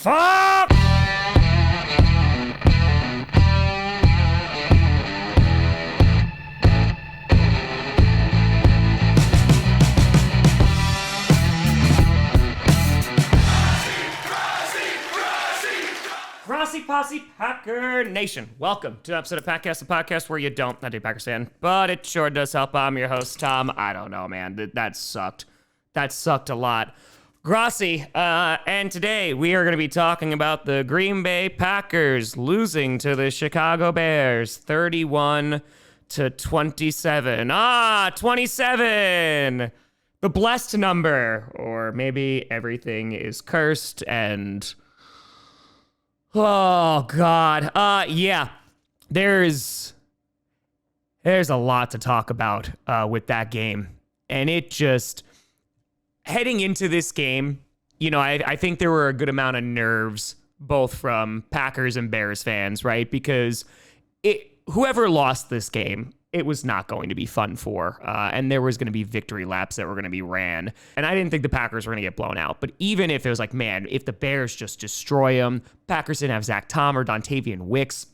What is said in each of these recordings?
fuck? Grossi Posse Packer Nation. Welcome to an episode of Packcast, the podcast where you don't not a Packers fan, but it sure does help. I'm your host, Tom. I don't know, man. That sucked. That sucked a lot. Grossi, and today we are going to be talking about the Green Bay Packers losing to the Chicago Bears 31-27. 27! The blessed number. Or maybe everything is cursed and... Oh, God. Yeah. There's a lot to talk about with that game. And it just... Heading into this game, you know, I think there were a good amount of nerves, both from Packers and Bears fans, right? Because whoever lost this game, it was not going to be fun for. And there was going to be victory laps that were going to be ran. And I didn't think the Packers were going to get blown out. But even if it was like, man, if the Bears just destroy them, Packers didn't have Zach Tom or Dontavian Wicks.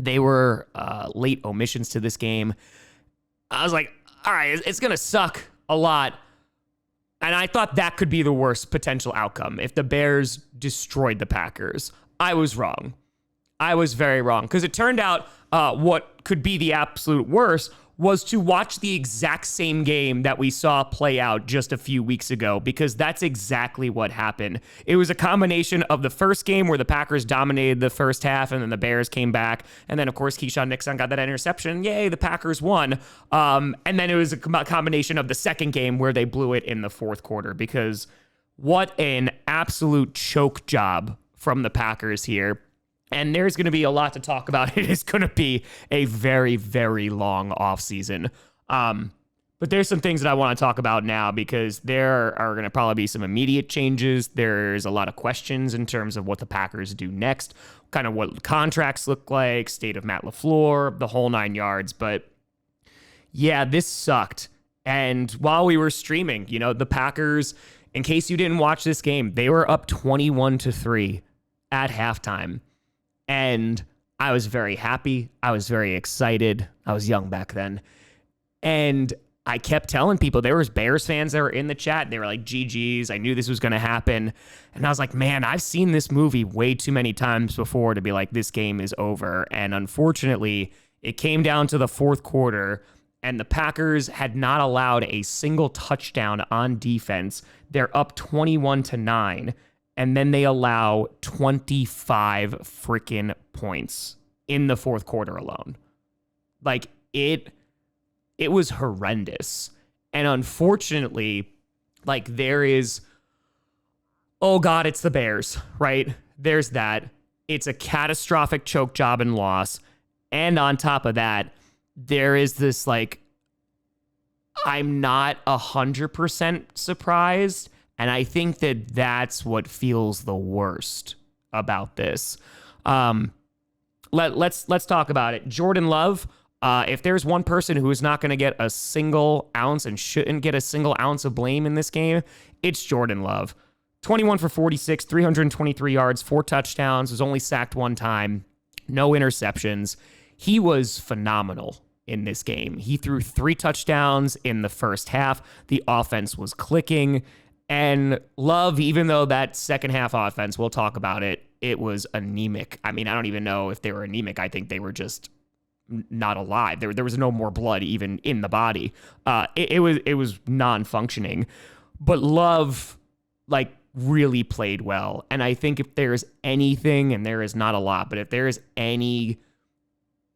They were late omissions to this game. I was like, all right, it's going to suck a lot. And I thought that could be the worst potential outcome if the Bears destroyed the Packers. I was wrong. I was very wrong. Because it turned out what could be the absolute worst was to watch the exact same game that we saw play out just a few weeks ago, because that's exactly what happened. It was a combination of the first game where the Packers dominated the first half and then the Bears came back. And then, of course, Keyshawn Nixon got that interception. Yay, the Packers won. And then it was a combination of the second game where they blew it in the fourth quarter, because what an absolute choke job from the Packers here. And there's going to be a lot to talk about. It is going to be a very, very long offseason. But there's some things that I want to talk about now, because there are going to probably be some immediate changes. There's a lot of questions in terms of what the Packers do next, kind of what contracts look like, state of Matt LaFleur, the whole 9 yards. But yeah, this sucked. And while we were streaming, you know, the Packers, in case you didn't watch this game, they were up 21-3 at halftime. And I was very happy. I was very excited. I was young back then. And I kept telling people, there was Bears fans that were in the chat. They were like, GG's. I knew this was going to happen. And I was like, man, I've seen this movie way too many times before to be like, this game is over. And unfortunately, it came down to the fourth quarter, and the Packers had not allowed a single touchdown on defense. They're up 21-9. And then they allow 25 freaking points in the fourth quarter alone. Like, it was horrendous. And unfortunately, like, there is, oh God, it's the Bears, right? There's that. It's a catastrophic choke job and loss. And on top of that, there is this, like, I'm not 100% surprised. And I think that that's what feels the worst about this. Let's talk about it. Jordan Love, if there's one person who is not going to get a single ounce and shouldn't get a single ounce of blame in this game, it's Jordan Love. 21 for 46, 323 yards, 4 touchdowns, was only sacked 1 time, no interceptions. He was phenomenal in this game. He threw 3 touchdowns in the first half. The offense was clicking. And Love, even though that second half offense, we'll talk about it, it was anemic. I mean, I don't even know if they were anemic. I think they were just not alive. There was no more blood even in the body. It was non-functioning. But Love, like, really played well. And I think if there's anything, and there is not a lot, but if there is any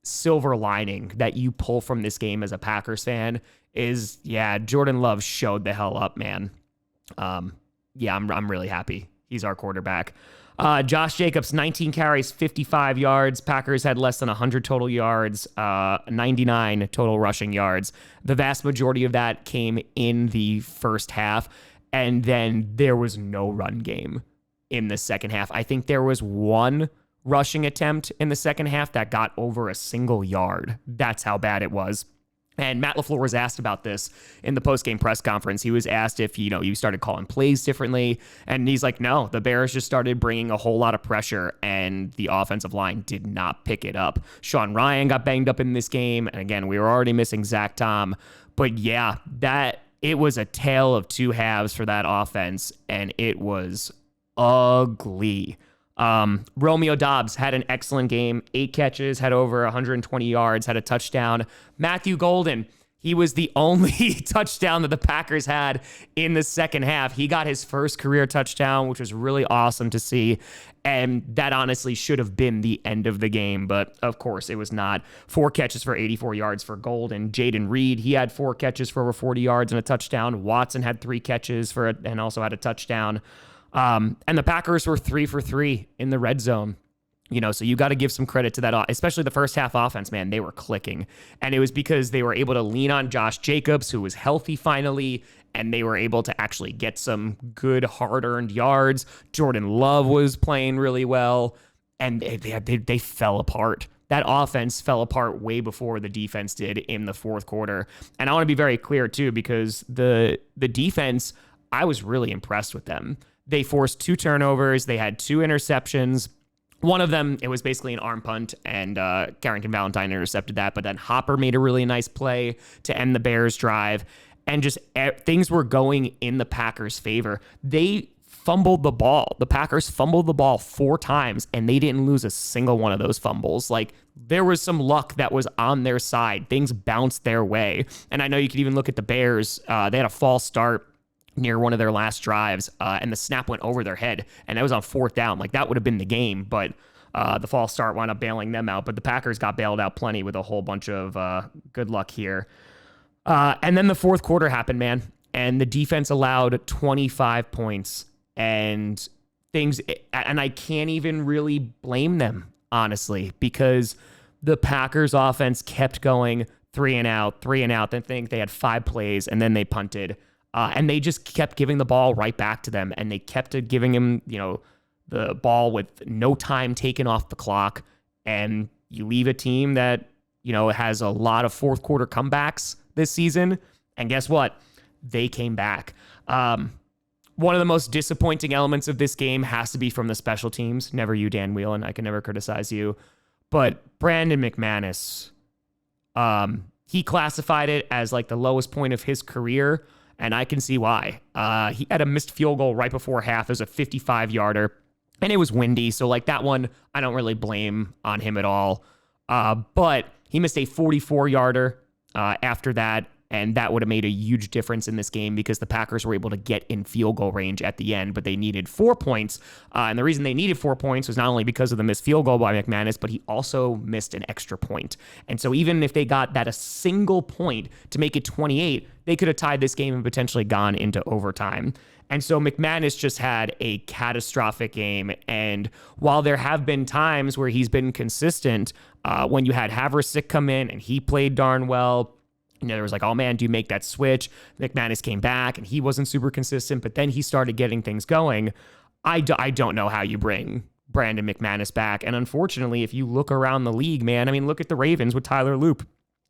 silver lining that you pull from this game as a Packers fan, is, yeah, Jordan Love showed the hell up, man. Yeah, I'm really happy. He's our quarterback. Josh Jacobs, 19 carries, 55 yards. Packers had less than 100 total yards, 99 total rushing yards. The vast majority of that came in the first half, and then there was no run game in the second half. I think there was one rushing attempt in the second half that got over a single yard. That's how bad it was. And Matt LaFleur was asked about this in the post-game press conference. He was asked if, you started calling plays differently. And he's like, no, the Bears just started bringing a whole lot of pressure, and the offensive line did not pick it up. Sean Ryan got banged up in this game. And again, we were already missing Zach Tom. But yeah, it was a tale of two halves for that offense, and it was ugly. Romeo Doubs had an excellent game, 8 catches, had over 120 yards, had a touchdown. Matthew Golden, he was the only touchdown that the Packers had in the second half. He got his first career touchdown, which was really awesome to see. And that honestly should have been the end of the game, but of course it was not. 4 catches for 84 yards for Golden. Jaden Reed, he had 4 catches for over 40 yards and a touchdown. Watson had 3 catches and also had a touchdown. And the Packers were 3 for 3 in the red zone. So you got to give some credit to that, especially the first half offense, man. They were clicking. And it was because they were able to lean on Josh Jacobs, who was healthy finally, and they were able to actually get some good hard-earned yards. Jordan Love was playing really well, and they fell apart. That offense fell apart way before the defense did in the fourth quarter. And I want to be very clear, too, because the defense, I was really impressed with them. They forced 2 turnovers. They had 2 interceptions. One of them, it was basically an arm punt, and Carrington Valentine intercepted that. But then Hopper made a really nice play to end the Bears' drive. And just things were going in the Packers' favor. They fumbled the ball. The Packers fumbled the ball 4 times, and they didn't lose a single one of those fumbles. Like, there was some luck that was on their side. Things bounced their way. And I know you could even look at the Bears. They had a false start near one of their last drives, and the snap went over their head, and that was on 4th down. Like, that would have been the game, but the false start wound up bailing them out. But the Packers got bailed out plenty with a whole bunch of good luck here. And then the fourth quarter happened, man, and the defense allowed 25 points, and I can't even really blame them, honestly, because the Packers offense kept going 3 and out. Then I think they had 5 plays, and then they punted. And they just kept giving the ball right back to them, and they kept giving him, the ball with no time taken off the clock. And you leave a team that, has a lot of fourth quarter comebacks this season. And guess what? They came back. One of the most disappointing elements of this game has to be from the special teams. Never you, Dan Whelan. I can never criticize you. But Brandon McManus, he classified it as like the lowest point of his career. And I can see why. He had a missed field goal right before half. It was a 55-yarder, and it was windy. So, like, that one, I don't really blame on him at all. But he missed a 44-yarder after that, and that would have made a huge difference in this game because the Packers were able to get in field goal range at the end, but they needed 4 points. And the reason they needed 4 points was not only because of the missed field goal by McManus, but he also missed an extra point. And so even if they got that a single point to make it 28, they could have tied this game and potentially gone into overtime. And so McManus just had a catastrophic game. And while there have been times where he's been consistent, when you had Haversick come in and he played darn well, there was like, oh man, do you make that switch? McManus came back and he wasn't super consistent, but then he started getting things going. I don't know how you bring Brandon McManus back. And unfortunately, if you look around the league, man, I mean, look at the Ravens with Tyler Loop.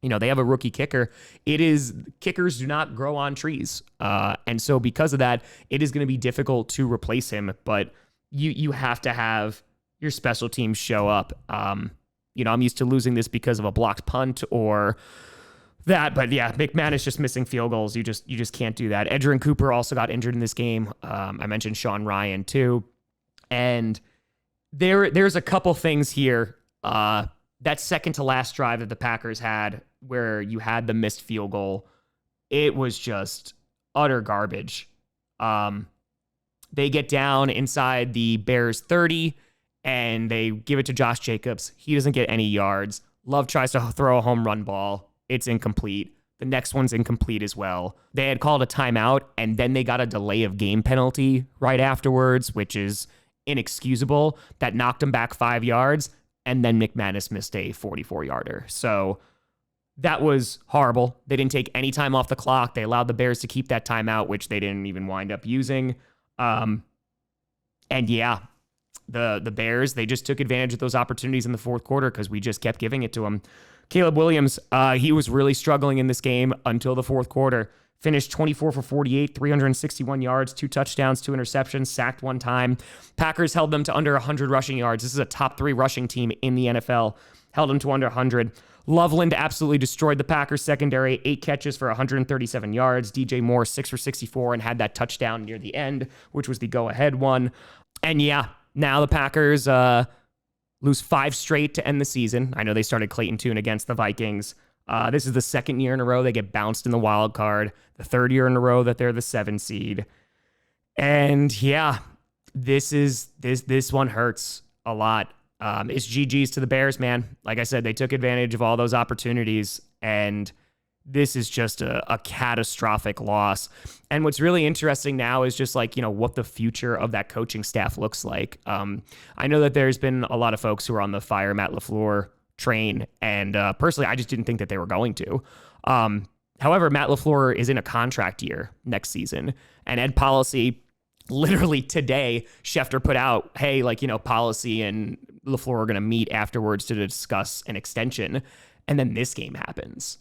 They have a rookie kicker. Kickers do not grow on trees. And so because of that, it is going to be difficult to replace him, but you have to have your special teams show up. I'm used to losing this because of a blocked punt or that, but yeah, McManus just missing field goals. You just can't do that. Edgerrin Cooper also got injured in this game. I mentioned Sean Ryan too. And there's a couple things here. That second to last drive that the Packers had where you had the missed field goal, it was just utter garbage. They get down inside the Bears 30 and they give it to Josh Jacobs. He doesn't get any yards. Love tries to throw a home run ball. It's incomplete. The next one's incomplete as well. They had called a timeout, and then they got a delay of game penalty right afterwards, which is inexcusable. That knocked them back 5 yards, and then McManus missed a 44-yarder. So that was horrible. They didn't take any time off the clock. They allowed the Bears to keep that timeout, which they didn't even wind up using. And yeah, the Bears, they just took advantage of those opportunities in the fourth quarter because we just kept giving it to them. Caleb Williams, he was really struggling in this game until the fourth quarter. Finished 24 for 48, 361 yards, 2 touchdowns, 2 interceptions, sacked 1 time. Packers held them to under 100 rushing yards. This is a top 3 rushing team in the NFL. Held them to under 100. Loveland absolutely destroyed the Packers secondary. 8 catches for 137 yards. DJ Moore, 6 for 64, and had that touchdown near the end, which was the go-ahead one. And yeah, now the Packers lose 5 straight to end the season. I know they started Clayton Tune against the Vikings. This is the second year in a row they get bounced in the wild card. The third year in a row that they're the 7 seed. And yeah, this one hurts a lot. It's GG's to the Bears, man. Like I said, they took advantage of all those opportunities, and this is just a catastrophic loss. And what's really interesting now is just like, what the future of that coaching staff looks like. I know that there's been a lot of folks who are on the fire Matt LaFleur train, and personally, I just didn't think that they were going to. However, Matt LaFleur is in a contract year next season, and Ed Policy, literally today, Schefter put out, hey, Policy and LaFleur are going to meet afterwards to discuss an extension, and then this game happens.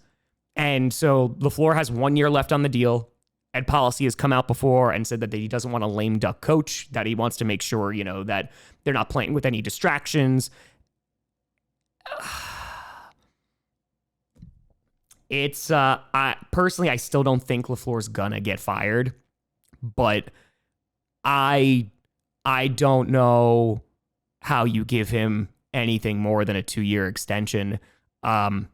And so LaFleur has 1 year left on the deal. Ed Policy has come out before and said that he doesn't want a lame duck coach, that he wants to make sure, that they're not playing with any distractions. It's I still don't think LaFleur's gonna get fired, but I don't know how you give him anything more than a 2-year extension. In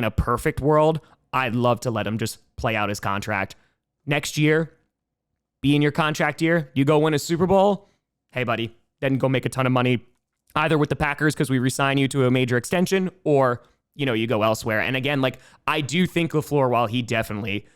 a perfect world, I'd love to let him just play out his contract. Next year, be in your contract year, you go win a Super Bowl, hey buddy, then go make a ton of money either with the Packers because we re-sign you to a major extension, or you go elsewhere. And again, I do think LaFleur, while he definitely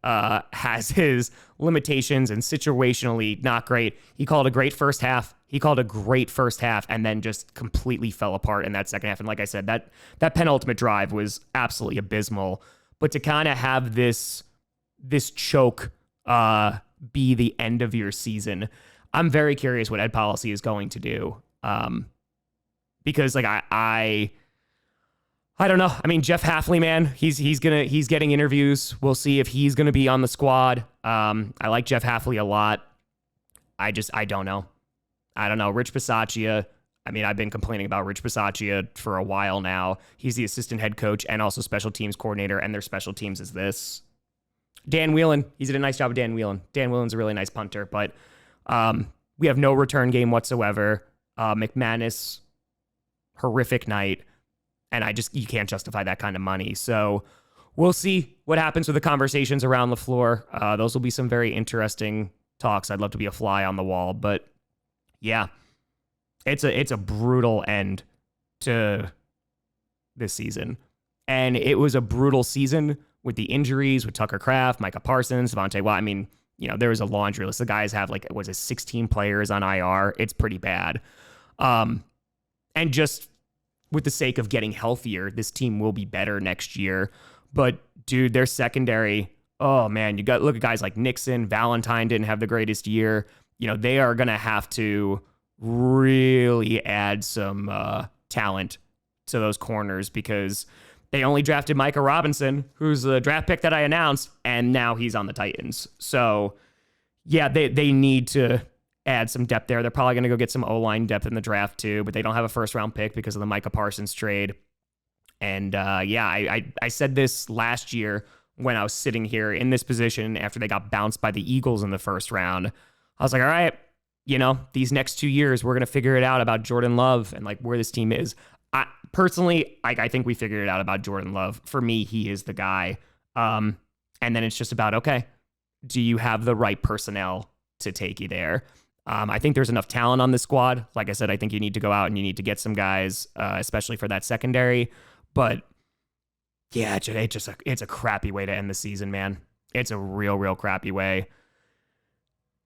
has his limitations and situationally not great, he called a great first half. And then just completely fell apart in that second half. And like I said, that penultimate drive was absolutely abysmal. But to kind of have this choke be the end of your season, I'm very curious what Ed Policy is going to do. Because I don't know. I mean, Jeff Hafley, man, he's getting interviews. We'll see if he's gonna be on the squad. I like Jeff Hafley a lot. I don't know. Rich Bisaccia. I mean, I've been complaining about Rich Bisaccia for a while now. He's the assistant head coach and also special teams coordinator, and their special teams is this. Dan Whelan, he did a nice job of Dan Whelan. Dan Whelan's a really nice punter, but we have no return game whatsoever. McManus, horrific night. And you can't justify that kind of money. So we'll see what happens with the conversations around LaFleur. Those will be some very interesting talks. I'd love to be a fly on the wall. But yeah, it's a brutal end to this season. And it was a brutal season with the injuries, with Tucker Kraft, Micah Parsons, Devontae Watt. I mean, there was a laundry list. The guys have 16 players on IR. It's pretty bad. And just with the sake of getting healthier, this team will be better next year. But dude, their secondary, oh man, look at guys like Nixon, Valentine didn't have the greatest year. They are going to have to really add some talent to those corners because they only drafted Micah Robinson, who's the draft pick that I announced, and now he's on the Titans. So yeah, they need to add some depth there. They're probably going to go get some O-line depth in the draft too, but they don't have a first-round pick because of the Micah Parsons trade. And I said this last year when I was sitting here in this position after they got bounced by the Eagles in the first round. I was like, all right, these next 2 years, we're going to figure it out about Jordan Love and where this team is. I think we figured it out about Jordan Love. For me, he is the guy. And then it's just about, okay, do you have the right personnel to take you there? I think there's enough talent on this squad. Like I said, I think you need to go out and you need to get some guys, especially for that secondary. But yeah, it's a crappy way to end the season, man. It's a real crappy way.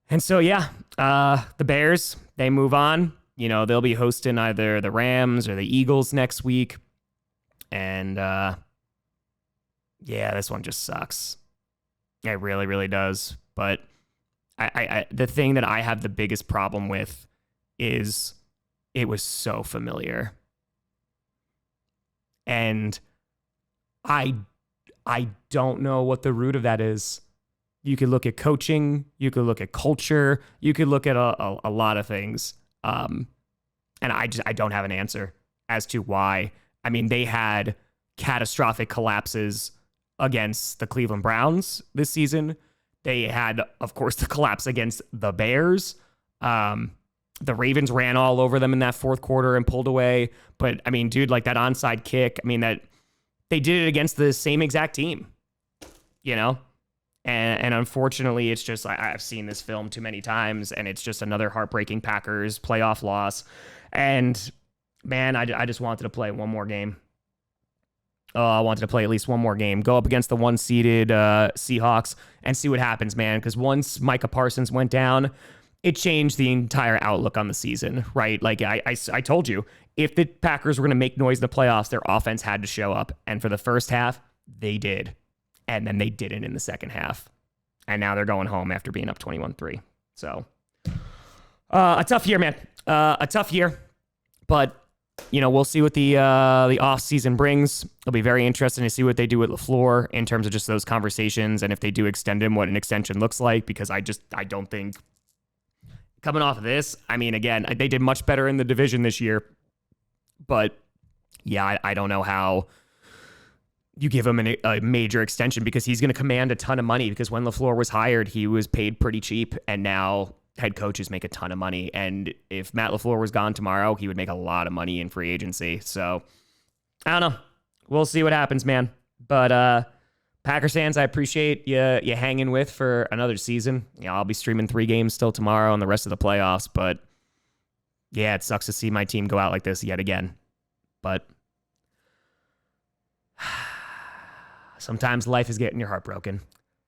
And so, yeah, the Bears, they move on. They'll be hosting either the Rams or the Eagles next week. And yeah, this one just sucks. It really does. But I the thing that I have the biggest problem with is it was so familiar. And I don't know what the root of that is. You could look at coaching, you could look at culture, you could look at a lot of things. And I don't have an answer as to why. I mean, they had catastrophic collapses against the Cleveland Browns this season. They had, of course, the collapse against the Bears. The Ravens ran all over them in that fourth quarter and pulled away. But I mean, dude, like that onside kick, I mean, that they did it against the same exact team, you know? And unfortunately, it's just, I've seen this film too many times, and it's just another heartbreaking Packers playoff loss. And man, I just wanted to play one more game. Oh, I wanted to play at least one more game. Go up against the one-seeded Seahawks and see what happens, man. Because once Micah Parsons went down, it changed the entire outlook on the season, right? Like I told you, if the Packers were going to make noise in the playoffs, their offense had to show up. And for the first half, they did. And then they didn't in the second half. And now they're going home after being up 21-3. So a tough year, man. A tough year. But, you know, we'll see what the offseason brings. It'll be very interesting to see what they do with LaFleur in terms of just those conversations. And if they do extend him, what an extension looks like. Because I don't think coming off of this, I mean, again, they did much better in the division this year. But, yeah, I don't know how you give him a major extension, because he's going to command a ton of money, because when LaFleur was hired, he was paid pretty cheap, and now head coaches make a ton of money. And if Matt LaFleur was gone tomorrow, he would make a lot of money in free agency. So I don't know. We'll see what happens, man. But Packers fans, I appreciate you hanging with for another season. You know, I'll be streaming 3 games still tomorrow and the rest of the playoffs. But yeah, it sucks to see my team go out like this yet again. But sometimes life is getting your heart broken.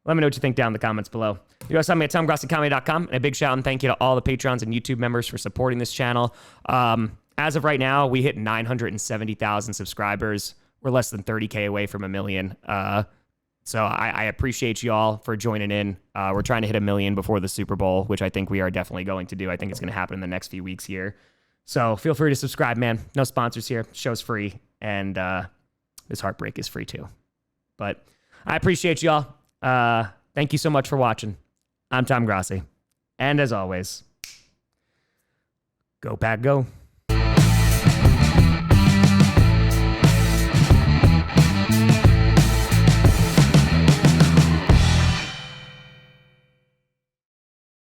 Let me know what you think down in the comments below. You guys find me at TomGrossiComedy.com. And a big shout and thank you to all the Patreons and YouTube members for supporting this channel. As of right now, we hit 970,000 subscribers. We're less than 30K away from 1 million. So I appreciate you all for joining in. We're trying to hit 1 million before the Super Bowl, which I think we are definitely going to do. I think it's going to happen in the next few weeks here. So feel free to subscribe, man. No sponsors here. Show's free. And this heartbreak is free too. But I appreciate y'all. Thank you so much for watching. I'm Tom Grossi. And as always, go Pack, go.